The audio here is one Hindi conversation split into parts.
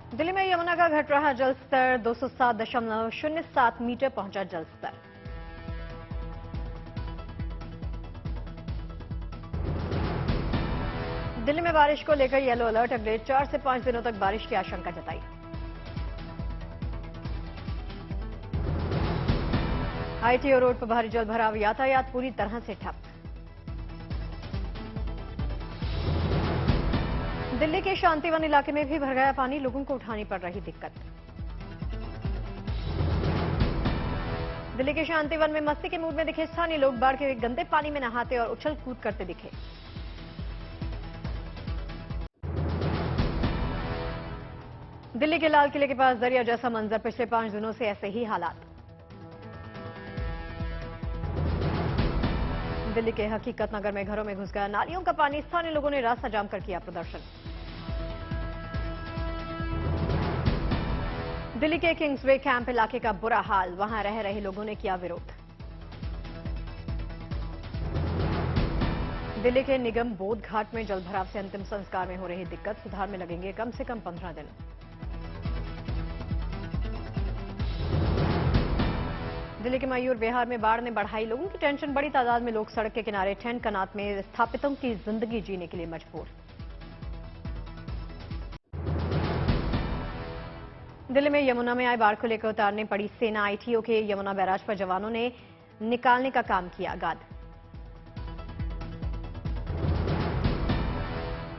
दिल्ली में यमुना का घट रहा जल स्तर 207.07 मीटर पहुंचा जल स्तर। दिल्ली में बारिश को लेकर येलो अलर्ट, अगले 4 से 5 दिनों तक बारिश की आशंका जताई। आईटीओ रोड पर भारी जल भराव, यातायात पूरी तरह से ठप। दिल्ली के शांतिवन इलाके में भी भर गया पानी, लोगों को उठानी पड़ रही दिक्कत। दिल्ली के शांतिवन में मस्ती के मूड में दिखे स्थानीय लोग, बाढ़ के गंदे पानी में नहाते और उछल कूद करते दिखे। दिल्ली के लाल किले के पास दरिया जैसा मंजर, पिछले 5 दिनों से ऐसे ही हालात। दिल्ली के हकीकत नगर में घरों में घुस गया नालियों का पानी, स्थानीय लोगों ने रास्ता जाम कर किया प्रदर्शन। दिल्ली के किंग्सवे कैंप इलाके का बुरा हाल, वहां रह रहे लोगों ने किया विरोध। दिल्ली के निगम बोध घाट में जल भराव से अंतिम संस्कार में हो रही दिक्कत, सुधार में लगेंगे कम से कम 15 दिन। दिल्ली के मयूर विहार में बाढ़ ने बढ़ाई लोगों की टेंशन, बड़ी तादाद में लोग सड़क के किनारे टेंट कनात में स्थापितों की जिंदगी जीने के लिए मजबूर। दिल्ली में यमुना में आए बाढ़ को लेकर उतारने पड़ी सेना, आईटीओ के यमुना बैराज पर जवानों ने निकालने का काम किया गाद।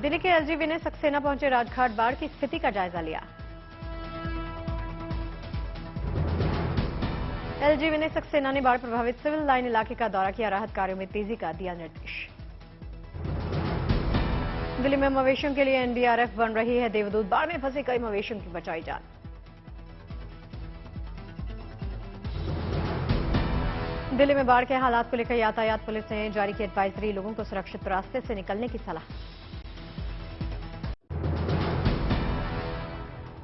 दिल्ली के एलजीबी ने सक्सेना पहुंचे राजघाट, बाढ़ की स्थिति का जायजा लिया। एलजीबी ने सक्सेना ने बाढ़ प्रभावित सिविल लाइन इलाके का दौरा किया, राहत कार्यों में तेजी का दिया निर्देश। दिल्ली में मवेशियों के लिए एनडीआरएफ बन रही है देवदूत, बाढ़ में फंसे कई मवेशियों की बचाई जान। दिल्ली में बाढ़ के हालात को लेकर यातायात पुलिस ने जारी की एडवाइजरी, लोगों को सुरक्षित रास्ते से निकलने की सलाह।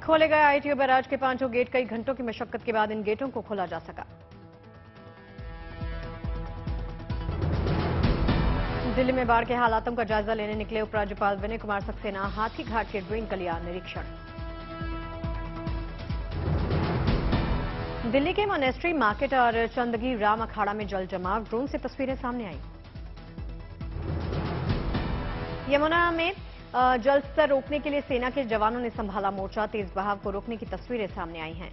खोले गए आईटीओ बैराज के 5 गेट, कई घंटों की मशक्कत के बाद इन गेटों को खोला जा सका। दिल्ली में बाढ़ के हालातों का जायजा लेने निकले उपराज्यपाल विनय कुमार सक्सेना, हाथी घाट के ड्रेन का लिया निरीक्षण। दिल्ली के मोनेस्ट्री मार्केट और चंदगी राम अखाड़ा में जल जमाव, ड्रोन से तस्वीरें सामने आई। यमुना में जल स्तर रोकने के लिए सेना के जवानों ने संभाला मोर्चा, तेज बहाव को रोकने की तस्वीरें सामने आई हैं।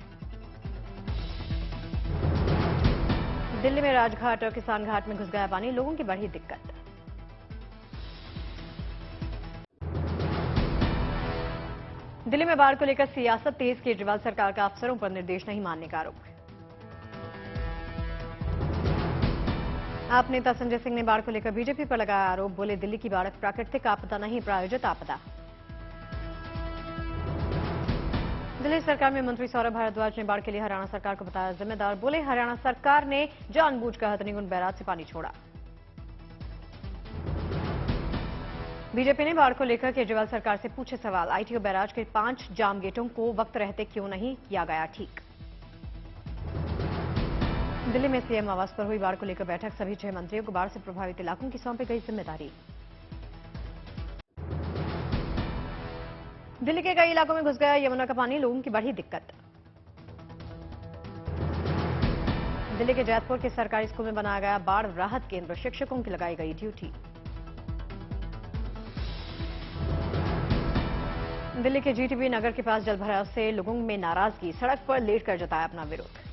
दिल्ली में राजघाट और किसान घाट में घुस गया पानी, लोगों की बढ़ी दिक्कत। दिल्ली में बाढ़ को लेकर सियासत तेज, केजरीवाल सरकार का अफसरों पर निर्देश नहीं मानने का आरोप। आप नेता संजय सिंह ने बाढ़ को लेकर बीजेपी पर लगाया आरोप, बोले दिल्ली की बाढ़ प्राकृतिक आपदा नहीं, प्रायोजित आपदा। दिल्ली सरकार में मंत्री सौरभ भारद्वाज ने बाढ़ के लिए हरियाणा सरकार को बताया जिम्मेदार, बोले हरियाणा सरकार ने जानबूझकर हथनीकुंड बैराज से पानी छोड़ा। बीजेपी ने बाढ़ को लेकर केजरीवाल सरकार से पूछे सवाल, आईटीओ बैराज के 5 जाम गेटों को वक्त रहते क्यों नहीं किया गया ठीक। दिल्ली में सीएम आवास पर हुई बाढ़ को लेकर बैठक, सभी 6 मंत्रियों को बाढ़ से प्रभावित इलाकों की सौंपी गई जिम्मेदारी। दिल्ली के कई इलाकों में घुस गया यमुना का पानी, लोगों की बढ़ी दिक्कत। दिल्ली के जैतपुर के सरकारी स्कूल में बनाया गया बाढ़ राहत केंद्र, शिक्षकों की लगाई गई ड्यूटी। दिल्ली के जीटीबी नगर के पास जल भराव से लोगों में नाराजगी, सड़क पर लेटकर जताया अपना विरोध।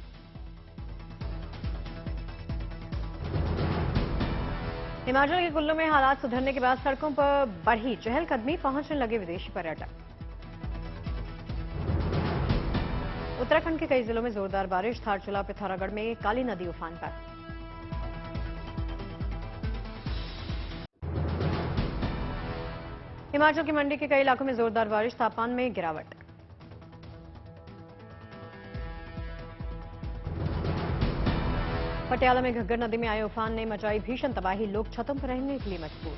हिमाचल के कुल्लू में हालात सुधरने के बाद सड़कों पर बढ़ी चहलकदमी, पहुंचने लगे विदेशी पर्यटक। उत्तराखंड के कई जिलों में जोरदार बारिश, धारचूला पिथौरागढ़ में काली नदी उफान पर। हिमाचल की मंडी के कई इलाकों में जोरदार बारिश, तापमान में गिरावट। पटियाला में घग्गर नदी में आए उफान ने मचाई भीषण तबाही, लोग छतों पर रहने के लिए मजबूर।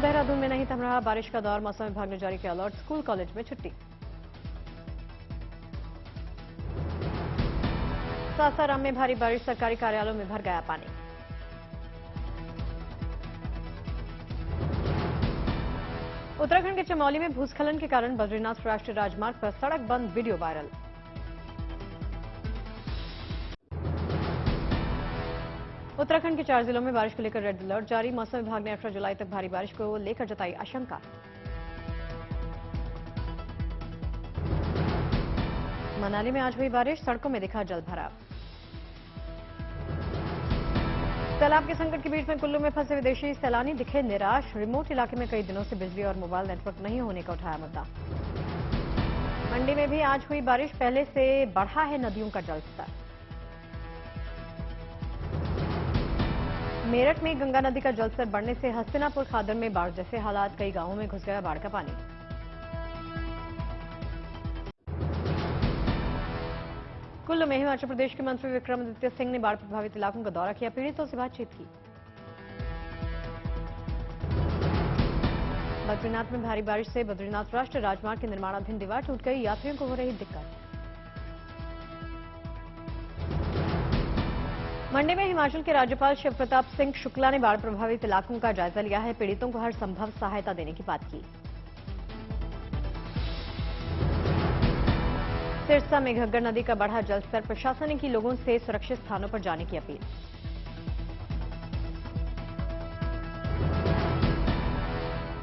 देहरादून में नहीं थम रहा बारिश का दौर, मौसम विभाग ने जारी किया अलर्ट, स्कूल कॉलेज में छुट्टी। सासाराम में भारी बारिश, सरकारी कार्यालयों में भर गया पानी। उत्तराखंड के चमोली में भूस्खलन के कारण बद्रीनाथ राष्ट्रीय राजमार्ग पर सड़क बंद, वीडियो वायरल। उत्तराखंड के 4 जिलों में बारिश को लेकर रेड अलर्ट जारी। मौसम विभाग ने 18 जुलाई तक भारी बारिश को लेकर जताई आशंका। मनाली में आज हुई बारिश, सड़कों में दिखा जल भराव। सैलाब के संकट के बीच में कुल्लू में फंसे विदेशी सैलानी दिखे निराश। रिमोट इलाके में कई दिनों से बिजली और मोबाइल नेटवर्क नहीं होने का उठाया मुद्दा। मंडी में भी आज हुई बारिश, पहले से बढ़ा है नदियों का जलस्तर। मेरठ में गंगा नदी का जलस्तर बढ़ने से हस्तिनापुर खादर में बाढ़ जैसे हालात, कई गांवों में घुस गया बाढ़ का पानी। कुल्लू में हिमाचल प्रदेश के मंत्री विक्रमादित्य सिंह ने बाढ़ प्रभावित इलाकों का दौरा किया, पीड़ितों से बातचीत की। बद्रीनाथ में भारी बारिश से बद्रीनाथ राष्ट्रीय राजमार्ग के निर्माणाधीन दीवार टूट गई, यात्रियों को हो रही दिक्कत। मंडी में हिमाचल के राज्यपाल शिव प्रताप सिंह शुक्ला ने बाढ़ प्रभावित इलाकों का जायजा लिया है, पीड़ितों को हर संभव सहायता देने की बात की। सिरसा में घग्गर नदी का बढ़ा जलस्तर, प्रशासन ने की लोगों से सुरक्षित स्थानों पर जाने की अपील।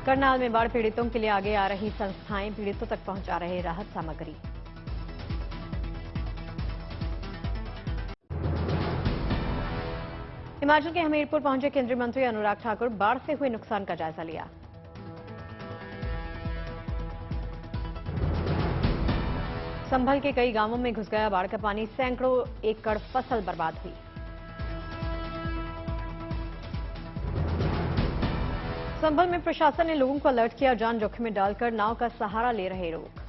करनाल में बाढ़ पीड़ितों के लिए आगे आ रही संस्थाएं, पीड़ितों तक पहुंचा रहे राहत सामग्री। हिमाचल के हमीरपुर पहुंचे केंद्रीय मंत्री अनुराग ठाकुर, बाढ़ से हुए नुकसान का जायजा लिया। संभल के कई गांवों में घुस गया बाढ़ का पानी, सैकड़ों एकड़ फसल बर्बाद हुई। संभल में प्रशासन ने लोगों को अलर्ट किया, जान जोखिम में डालकर नाव का सहारा ले रहे लोग।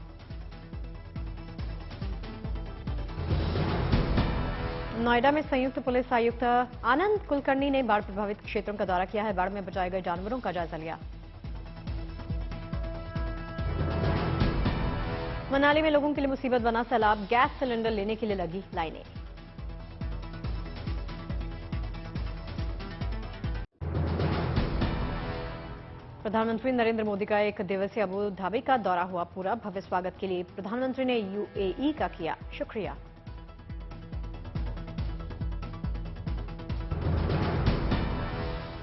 नोएडा में संयुक्त पुलिस आयुक्त आनंद कुलकर्णी ने बाढ़ प्रभावित क्षेत्रों का दौरा किया है, बाढ़ में बचाए गए जानवरों का जायजा लिया। मनाली में लोगों के लिए मुसीबत बना सैलाब, गैस सिलेंडर लेने के लिए लगी लाइनें। प्रधानमंत्री नरेंद्र मोदी का 1 दिवसीय अबू धाबी का दौरा हुआ पूरा, भव्य स्वागत के लिए प्रधानमंत्री ने यूएई का किया शुक्रिया।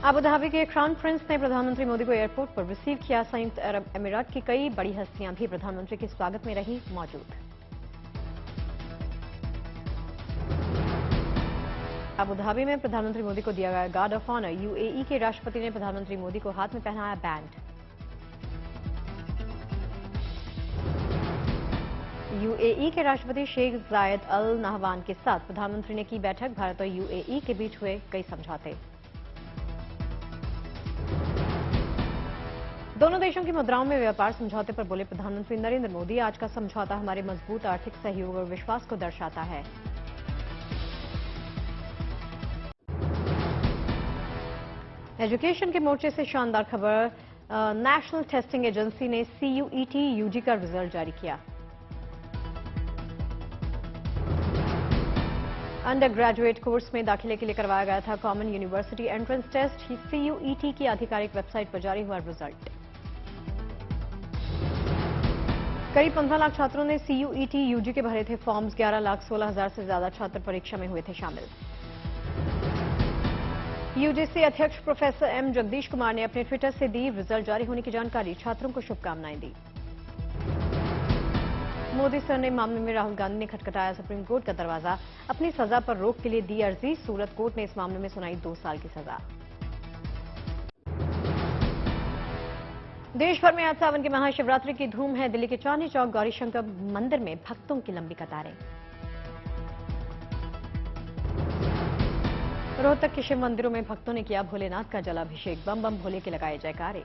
अबू धाबी के क्राउन प्रिंस ने प्रधानमंत्री मोदी को एयरपोर्ट पर रिसीव किया। संयुक्त अरब अमीरात की कई बड़ी हस्तियां भी प्रधानमंत्री के स्वागत में रही मौजूद। अबू धाबी में प्रधानमंत्री मोदी को दिया गया गार्ड ऑफ ऑनर। यूएई के राष्ट्रपति ने प्रधानमंत्री मोदी को हाथ में पहनाया बैंड। यूएई के राष्ट्रपति शेख जायद अल नहयान के साथ प्रधानमंत्री ने की बैठक, भारत और यूएई के बीच हुए कई समझौते। दोनों देशों की मुद्राओं में व्यापार समझौते पर बोले प्रधानमंत्री नरेंद्र मोदी, आज का समझौता हमारे मजबूत आर्थिक सहयोग और विश्वास को दर्शाता है। एजुकेशन के मोर्चे से शानदार खबर, नेशनल टेस्टिंग एजेंसी ने सीयूईटी यूजी का रिजल्ट जारी किया। अंडर ग्रेजुएट कोर्स में दाखिले के लिए करवाया गया था Common University Entrance Test. CUET की आधिकारिक वेबसाइट पर जारी हुआ रिजल्ट। करीब 15 लाख छात्रों ने सीयूईटी यूजी के भरे थे फॉर्म्स, 11,16,000 से ज्यादा छात्र परीक्षा में हुए थे शामिल। यूजीसी अध्यक्ष प्रोफेसर एम जगदीश कुमार ने अपने ट्विटर से दी रिजल्ट जारी होने की जानकारी, छात्रों को शुभकामनाएं दी। मोदी सर ने मामले में राहुल गांधी ने खटखटाया सुप्रीम कोर्ट का दरवाजा, अपनी सजा पर रोक के लिए दी अर्जी, सूरत कोर्ट ने इस मामले में सुनाई 2 साल की सजा। देश भर में आज सावन की महाशिवरात्रि की धूम है। दिल्ली के चांदनी चौक गौरीशंकर मंदिर में भक्तों की लंबी कतारें। रोहतक के शिव मंदिरों में भक्तों ने किया भोलेनाथ का जलाभिषेक, बम बम भोले के लगाए जयकारे।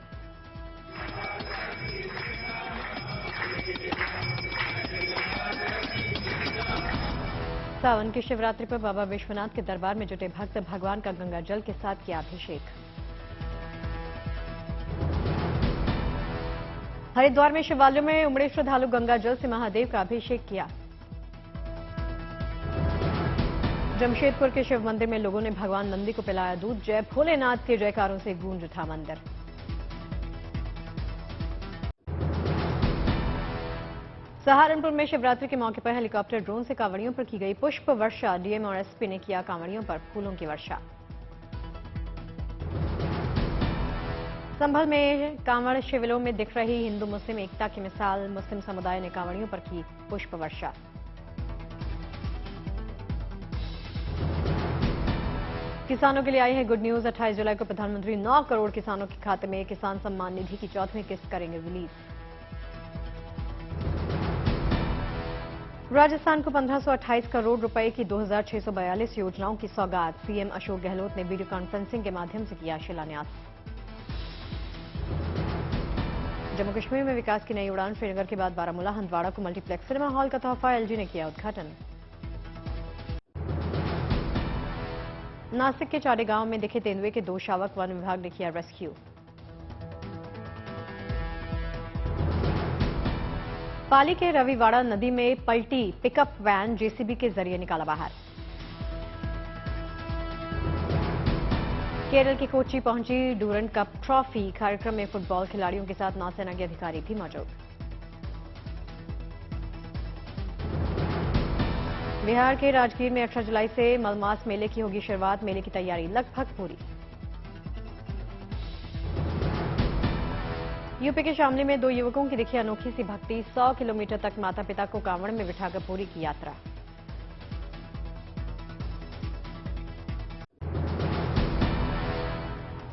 सावन की शिवरात्रि पर बाबा विश्वनाथ के दरबार में जुटे भक्त भगवान का गंगा जल के साथ किया अभिषेक। हरिद्वार में शिवालयों में उमड़े श्रद्धालु गंगा जल से महादेव का अभिषेक किया। जमशेदपुर के शिव मंदिर में लोगों ने भगवान नंदी को पिलाया दूध, जय भोलेनाथ के जयकारों से गूंज उठा मंदिर। सहारनपुर में शिवरात्रि के मौके पर हेलीकॉप्टर ड्रोन से कांवड़ियों पर की गई पुष्प वर्षा। डीएम और एसपी ने किया कांवड़ियों पर फूलों की वर्षा। संभल में कांवड़ शिविरों में दिख रही हिंदू मुस्लिम एकता की मिसाल। मुस्लिम समुदाय ने कांवड़ियों पर की पुष्प वर्षा। किसानों के लिए आई है गुड न्यूज। 28 जुलाई को प्रधानमंत्री 9 करोड़ किसानों के खाते में किसान सम्मान निधि की 4वीं किस्त करेंगे रिलीज। राजस्थान को 1528 करोड़ रुपए की 2642 योजनाओं की सौगात। सीएम अशोक गहलोत ने वीडियो कॉन्फ्रेंसिंग के माध्यम से किया शिलान्यास। जम्मू कश्मीर में विकास की नई उड़ान। श्रीनगर के बाद बारामूला हंदवाड़ा को मल्टीप्लेक्स सिनेमा हॉल का तोहफा। एलजी ने किया उद्घाटन। नासिक के चाडे गांव में दिखे तेंदुए के 2 शावक। वन विभाग ने किया रेस्क्यू। पाली के रविवाड़ा नदी में पलटी पिकअप वैन। जेसीबी के जरिए निकाला बाहर। केरल की कोच्चि पहुंची डूरंड कप ट्रॉफी। कार्यक्रम में फुटबॉल खिलाड़ियों के साथ नौसेना के अधिकारी भी मौजूद। बिहार के राजगीर में 18 जुलाई से मलमास मेले की होगी शुरुआत। मेले की तैयारी लगभग पूरी। यूपी के शामली में 2 युवकों की दिखी अनोखी सी भक्ति। 100 किलोमीटर तक माता पिता को कांवड़ में बिठाकर पूरी की यात्रा।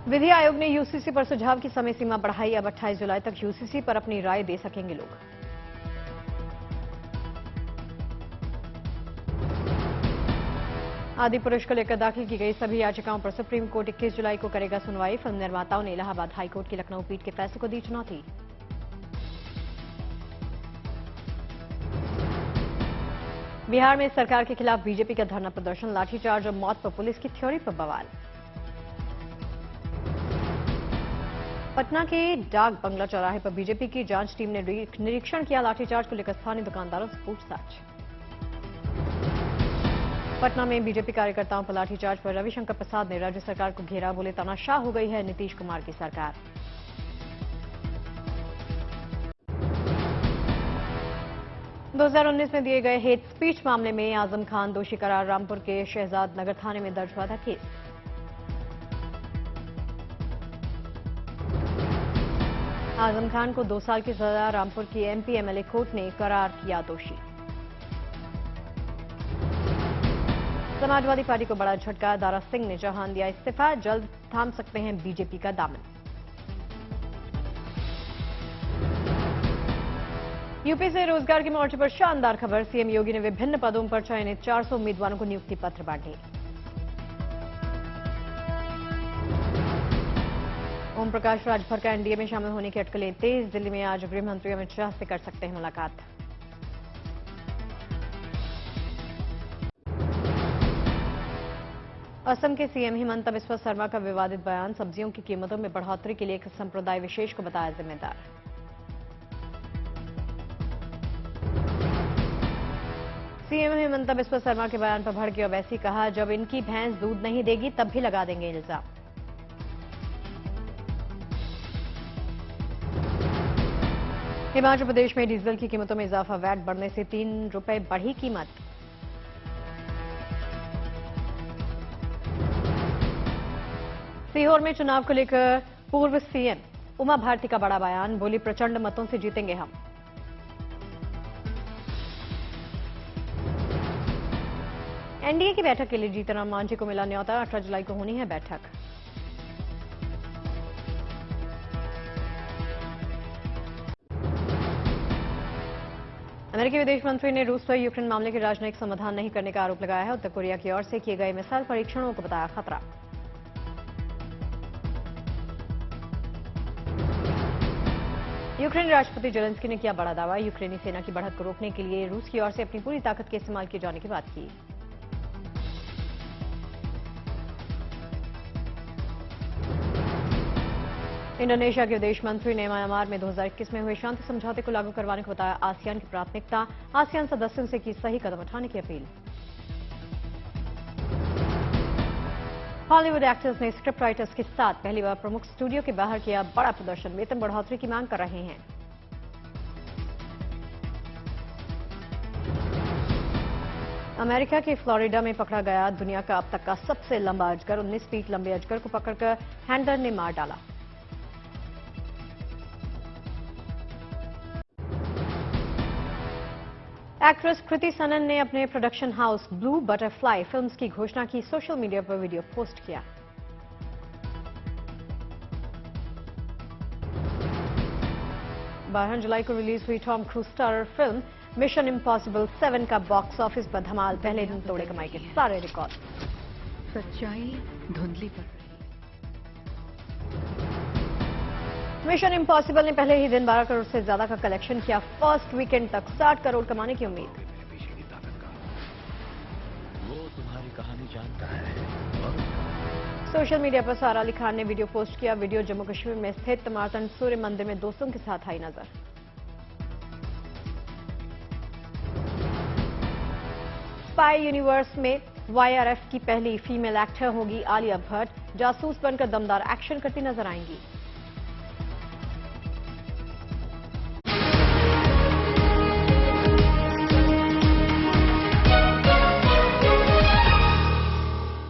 विधि आयोग ने यूसीसी पर सुझाव की समय सीमा बढ़ाई। अब 28 जुलाई तक यूसीसी पर अपनी राय दे सकेंगे लोग। आदि पुरुष को लेकर दाखिल की गई सभी याचिकाओं पर सुप्रीम कोर्ट 21 जुलाई को करेगा सुनवाई। फिल्म निर्माताओं ने इलाहाबाद हाईकोर्ट की लखनऊ पीठ के फैसले को दी चुनौती। बिहार में सरकार के खिलाफ बीजेपी का धरना प्रदर्शन। लाठीचार्ज और मौत पर पुलिस की थ्योरी पर बवाल। पटना के डाक बंगला चौराहे पर बीजेपी की जांच टीम ने निरीक्षण किया। लाठीचार्ज को लेकर स्थानीय दुकानदारों से पूछताछ। पटना में बीजेपी कार्यकर्ताओं पर लाठीचार्ज पर रविशंकर प्रसाद ने राज्य सरकार को घेरा। बोले तानाशाह हो गई है नीतीश कुमार की सरकार। – 2019 में दिए गए हेट स्पीच मामले में आजम खान दोषी करार। रामपुर के शहजाद नगर थाने में दर्ज हुआ था केस। आजम खान को 2 साल की सजा। रामपुर की एमपी एमएलए कोर्ट ने करार किया दोषी। समाजवादी पार्टी को बड़ा झटका। दारा सिंह ने चौहान दिया इस्तीफा। जल्द थाम सकते हैं बीजेपी का दामन। यूपी से रोजगार के मोर्चे पर शानदार खबर। सीएम योगी ने विभिन्न पदों पर चयनित 400 उम्मीदवारों को नियुक्ति पत्र बांटे। ओम प्रकाश राजभर का एनडीए में शामिल होने की अटकलें तेज। दिल्ली में आज गृह मंत्री अमित शाह से कर सकते हैं मुलाकात। असम के सीएम हिमंता बिस्वा शर्मा का विवादित बयान। सब्जियों की कीमतों में बढ़ोतरी के लिए एक संप्रदाय विशेष को बताया जिम्मेदार। सीएम हिमंता बिस्वा शर्मा के बयान पर भड़के ओवैसी। कहा जब इनकी भैंस दूध नहीं देगी तब भी लगा देंगे इल्जाम। हिमाचल प्रदेश में डीजल की कीमतों में इजाफा। वैट बढ़ने से 3 रुपए बढ़ी कीमत। सीहोर में चुनाव को लेकर पूर्व सीएम उमा भारती का बड़ा बयान। बोली प्रचंड मतों से जीतेंगे हम। एनडीए की बैठक के लिए जीतनराम मांझी को मिला न्यौता। 18 जुलाई को होनी है बैठक। अमेरिकी विदेश मंत्री ने रूस पर यूक्रेन मामले के राजनयिक समाधान नहीं करने का आरोप लगाया है। उत्तर कोरिया की ओर से किए गए मिसाइल परीक्षणों को बताया खतरा। यूक्रेन राष्ट्रपति जेलेंस्की ने किया बड़ा दावा। यूक्रेनी सेना की बढ़त को रोकने के लिए रूस की ओर से अपनी पूरी ताकत के इस्तेमाल किए जाने की बात की। इंडोनेशिया के विदेश मंत्री ने म्यांमार में 2021 में हुए शांति समझौते को लागू करवाने को बताया आसियान की प्राथमिकता। आसियान सदस्यों से की सही कदम उठाने की अपील। हॉलीवुड एक्टर्स ने स्क्रिप्ट राइटर्स के साथ पहली बार प्रमुख स्टूडियो के बाहर किया बड़ा प्रदर्शन। वेतन बढ़ोतरी की मांग कर रहे हैं। अमेरिका के फ्लोरिडा में पकड़ा गया दुनिया का अब तक का सबसे लंबा अजगर। 19 फीट लंबे अजगर को पकड़कर हैंडलर ने मार डाला। एक्ट्रेस कृति सनन ने अपने production house blue butterfly films की घोषणा की। सोशल मीडिया पर वीडियो पोस्ट किया। 12 जुलाई को रिलीज हुई Tom cruise starrer film mission impossible 7 का बॉक्स ऑफिस पर धमाल। पहले दिन तोड़े कमाई के सारे रिकॉर्ड। सच्चाई धुंधली पड़ रही। मिशन इम्पॉसिबल ने पहले ही दिन 12 करोड़ से ज्यादा का कलेक्शन किया। फर्स्ट वीकेंड तक 60 करोड़ कमाने की उम्मीद। पीछे की ताकत का वो तुम्हारी कहानी जानता है और सोशल मीडिया पर सारा अली खान ने वीडियो पोस्ट किया। वीडियो जम्मू कश्मीर में स्थित मार्तंड सूर्य मंदिर में दोस्तों के साथ आई नजर। स्पाई यूनिवर्स में YRF की पहली फीमेल एक्टर होगी आलिया भट्ट। जासूस बनकर दमदार एक्शन करती नजर आएंगी।